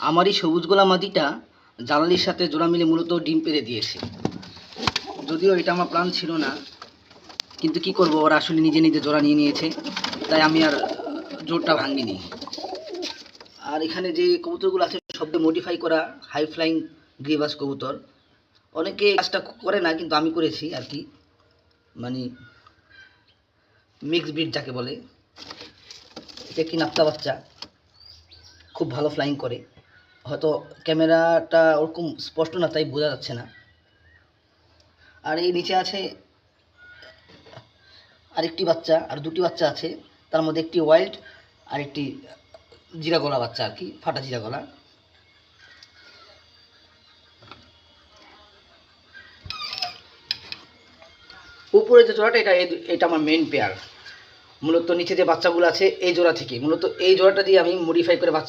আমার এই সবুজ গোলা মাদিটা জ্বালানির সাথে জোড়া মিলে মূলত ডিম পেড়ে দিয়েছে। যদিও এটা আমার প্ল্যান ছিল না, কিন্তু কি করব, ওরা আসলে নিজে নিজে জোড়া নিয়ে নিয়েছে, তাই আমি আর জোরটা ভাঙিনি। আর এখানে যে কবুতরগুলো আছে সব মডিফাই করা হাই ফ্লাইং গ্রিবাস কবুতর। অনেকে কাজটা করে না, কিন্তু আমি করেছি আর কি, মানে মিক্স ব্রিড যাকে বলে। এটা একটি নাপ্তা বাচ্চা, খুব ভালো ফ্লাইং করে। হয়তো ক্যামেরাটা ওরকম স্পষ্ট না, তাই বোঝা যাচ্ছে না। আর এই নিচে আছে আরেকটি বাচ্চা, আর দুটি বাচ্চা আছে, তার মধ্যে একটি ওয়াইল্ড আর একটি জিরা গলা বাচ্চা আর কি, ফাটা জিরা গলা। উপরে যে জোড়াটা এটা আমার মেন পেয়ার। মূলত নিচে যে বাচ্চাগুলো আছে এই জোড়া থেকে, মূলত এই জোড়াটা দিয়ে আমি মডিফাই করে বাচ্চা